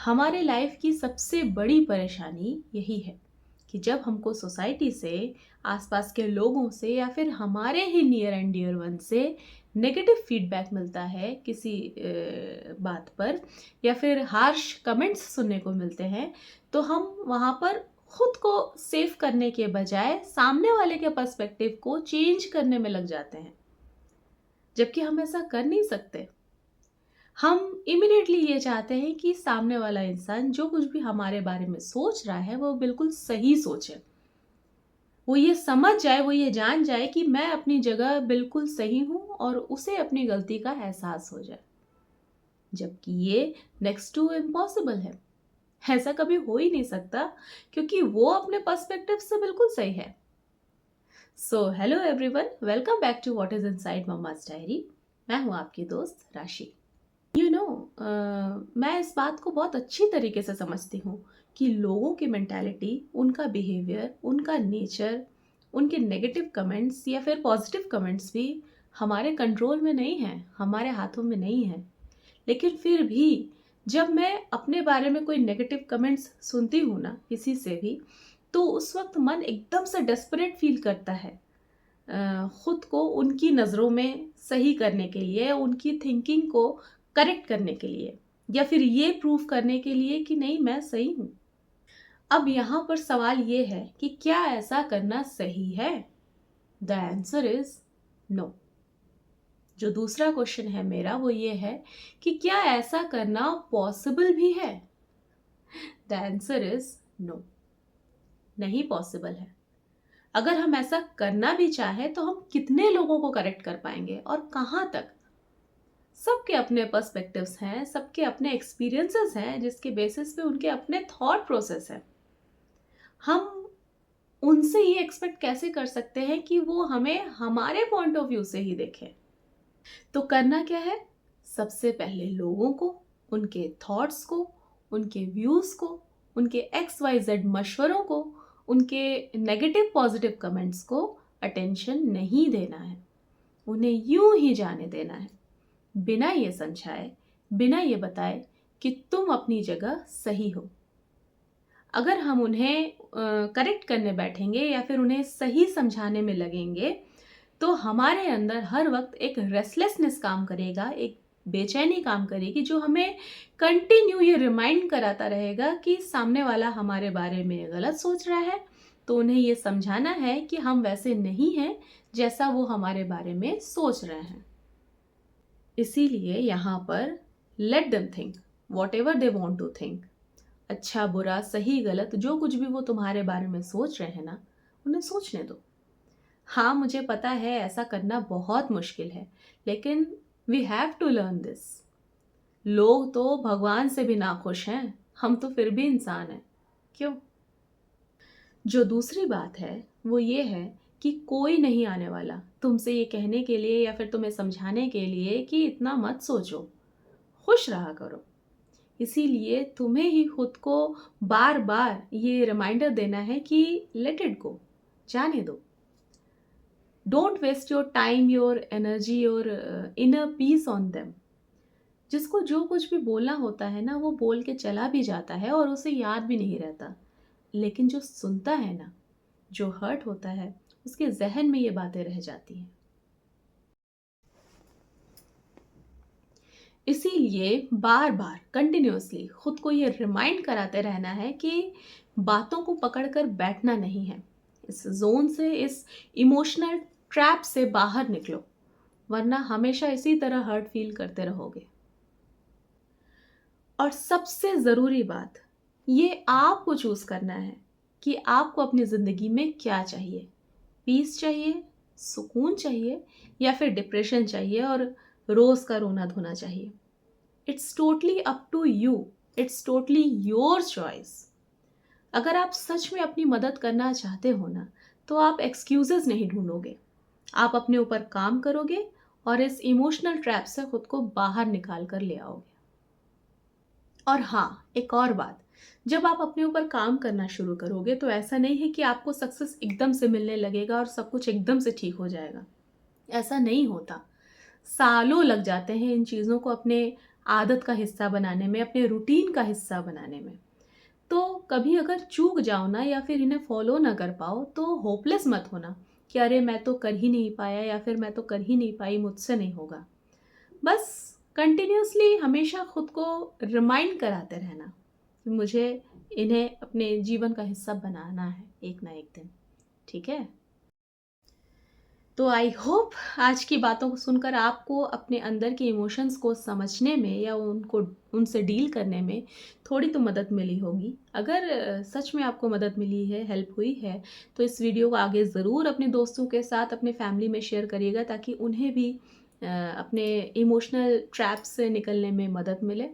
हमारे लाइफ की सबसे बड़ी परेशानी यही है कि जब हमको सोसाइटी से, आसपास के लोगों से या फिर हमारे ही नियर एंड डियर वन से नेगेटिव फीडबैक मिलता है किसी बात पर, या फिर हार्श कमेंट्स सुनने को मिलते हैं, तो हम वहाँ पर खुद को सेव करने के बजाय सामने वाले के पर्सपेक्टिव को चेंज करने में लग जाते हैं, जबकि हम ऐसा कर नहीं सकते। हम इमिडिएटली ये चाहते हैं कि सामने वाला इंसान जो कुछ भी हमारे बारे में सोच रहा है वो बिल्कुल सही सोचे, वो ये समझ जाए, वो ये जान जाए कि मैं अपनी जगह बिल्कुल सही हूँ और उसे अपनी गलती का एहसास हो जाए, जबकि ये नेक्स्ट टू इम्पॉसिबल है। ऐसा कभी हो ही नहीं सकता क्योंकि वो अपने पर्सपेक्टिव से बिल्कुल सही है। So hello everyone, welcome back to what is inside mamma's diary. मैं हूँ आपकी दोस्त राशि। मैं इस बात को बहुत अच्छी तरीके से समझती हूँ कि लोगों की मेंटालिटी, उनका बिहेवियर, उनका नेचर, उनके नेगेटिव कमेंट्स या फिर पॉजिटिव कमेंट्स भी हमारे कंट्रोल में नहीं है, हमारे हाथों में नहीं है। लेकिन फिर भी जब मैं अपने बारे में कोई नेगेटिव कमेंट्स सुनती हूँ ना किसी से भी, तो उस वक्त मन एकदम से डेस्परेट फील करता है, खुद को उनकी नज़रों में सही करने के लिए, उनकी थिंकिंग को करेक्ट करने के लिए, या फिर ये प्रूव करने के लिए कि नहीं मैं सही हूँ। अब यहाँ पर सवाल ये है कि क्या ऐसा करना सही है? The answer is no. जो दूसरा क्वेश्चन है मेरा वो ये है कि क्या ऐसा करना पॉसिबल भी है? द आंसर इज नो, नहीं पॉसिबल है। अगर हम ऐसा करना भी चाहे तो हम कितने लोगों को करेक्ट कर पाएंगे और कहाँ तक? सबके अपने पर्सपेक्टिव्स हैं, सबके अपने एक्सपीरियंसेस हैं, जिसके बेसिस पे उनके अपने थॉट प्रोसेस है। हम उनसे ये एक्सपेक्ट कैसे कर सकते हैं कि वो हमें हमारे पॉइंट ऑफ व्यू से ही देखें? तो करना क्या है? सबसे पहले लोगों को, उनके थॉट्स को, उनके व्यूज को, उनके XYZ मशवरों को, उनके नेगेटिव पॉजिटिव कमेंट्स को अटेंशन नहीं देना है, उन्हें यूं ही जाने देना है, बिना ये समझाए, बिना ये बताए कि तुम अपनी जगह सही हो। अगर हम उन्हें करेक्ट करने बैठेंगे या फिर उन्हें सही समझाने में लगेंगे, तो हमारे अंदर हर वक्त एक रेस्टलेसनेस काम करेगा, एक बेचैनी काम करेगी, जो हमें कंटिन्यू ये रिमाइंड कराता रहेगा कि सामने वाला हमारे बारे में गलत सोच रहा है। तो उन्हें ये समझाना है कि हम वैसे नहीं हैं जैसा वो हमारे बारे में सोच रहे हैं। इसीलिए यहाँ पर let them think whatever they want to think. अच्छा बुरा सही गलत जो कुछ भी वो तुम्हारे बारे में सोच रहे हैं ना, उन्हें सोचने दो। हाँ, मुझे पता है ऐसा करना बहुत मुश्किल है, लेकिन we have to learn this. लोग तो भगवान से भी नाखुश हैं, हम तो फिर भी इंसान हैं, क्यों? जो दूसरी बात है वो ये है कि कोई नहीं आने वाला तुमसे ये कहने के लिए या फिर तुम्हें समझाने के लिए कि इतना मत सोचो, खुश रहा करो। इसीलिए तुम्हें ही खुद को बार बार ये रिमाइंडर देना है कि लेट इट गो, जाने दो। Don't waste your time, your energy, your inner peace on them. जिसको जो कुछ भी बोलना होता है ना, वो बोल के चला भी जाता है और उसे याद भी नहीं रहता, लेकिन जो सुनता है ना, जो हर्ट होता है, उसके जहन में ये बातें रह जाती हैं। इसीलिए बार बार कंटिन्यूअसली खुद को ये रिमाइंड कराते रहना है कि बातों को पकड़कर बैठना नहीं है। इस जोन से, इस इमोशनल ट्रैप से बाहर निकलो, वरना हमेशा इसी तरह हर्ट फील करते रहोगे। और सबसे ज़रूरी बात, ये आपको चूज़ करना है कि आपको अपनी ज़िंदगी में क्या चाहिए। पीस चाहिए, सुकून चाहिए, या फिर डिप्रेशन चाहिए और रोज़ का रोना धोना चाहिए। It's totally up to you, it's totally your choice. अगर आप सच में अपनी मदद करना चाहते हो ना, तो आप एक्सक्यूजेस नहीं ढूंढोगे, आप अपने ऊपर काम करोगे और इस इमोशनल ट्रैप से खुद को बाहर निकाल कर ले आओगे। और हाँ, एक और बात, जब आप अपने ऊपर काम करना शुरू करोगे तो ऐसा नहीं है कि आपको सक्सेस एकदम से मिलने लगेगा और सब कुछ एकदम से ठीक हो जाएगा। ऐसा नहीं होता। सालों लग जाते हैं इन चीज़ों को अपने आदत का हिस्सा बनाने में, अपने रूटीन का हिस्सा बनाने में। तो कभी अगर चूक जाओ ना या फिर इन्हें फॉलो ना कर पाओ तो होपलेस मत होना कि अरे मैं तो कर ही नहीं पाया या फिर मैं तो कर ही नहीं पाई, मुझसे नहीं होगा। बस कंटिन्यूअसली हमेशा खुद को रिमाइंड कराते रहना कि मुझे इन्हें अपने जीवन का हिस्सा बनाना है एक ना एक दिन। ठीक है? तो आई होप आज की बातों को सुनकर आपको अपने अंदर के इमोशंस को समझने में या उनको उनसे डील करने में थोड़ी तो मदद मिली होगी। अगर सच में आपको मदद मिली है, हेल्प हुई है, तो इस वीडियो को आगे ज़रूर अपने दोस्तों के साथ, अपने फैमिली में शेयर करिएगा ताकि उन्हें भी अपने इमोशनल ट्रैप से निकलने में मदद मिले।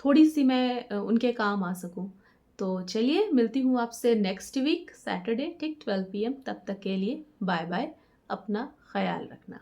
थोड़ी-सी मैं उनके काम आ सकूँ। तो चलिए मिलती हूँ आपसे नेक्स्ट वीक सैटरडे ठीक 12 पीएम। तब तक के लिए बाय-बाय। अपना ख़याल रखना।